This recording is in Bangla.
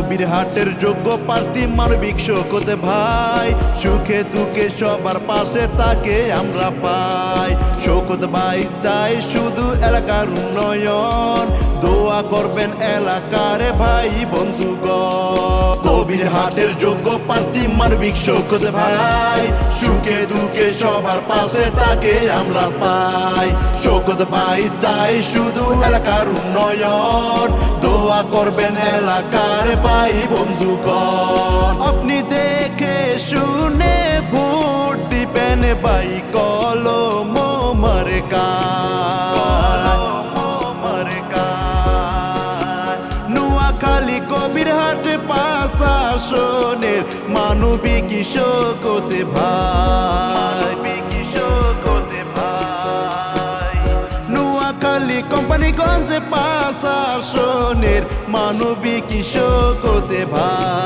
কবিরহাটের যোগ্য প্রার্থী মানবিক শোকত ভাই, সুখে দুঃখে সবার পাশে তাকে আমরা পাই। শোকত ভাই চাই শুধু এলাকার উন্নয়ন, দোয়া করবেন এলাকার ভাই বন্ধুগণ। কবিরহাটের যোগ্য প্রার্থী মানবিক শোকত ভাই, সুখে দুঃখে সবার পাশে তাকে আমরা পাই। শোকত ভাই চাই শুধু এলাকার উন্নয়ন, দোয়া করবেন এলাকার ভাই বন্ধুগণ। আপনি দেখে শুনে ভোট দিবেন ভাই কলম মার্কায়। নোয়াখালী কবিরহাট প্রশাসনের মানবিক শোকত ভাই, নোয়াখালী কোম্পানিগঞ্জ প্রশাসনের মানবিক শোকত ভাই।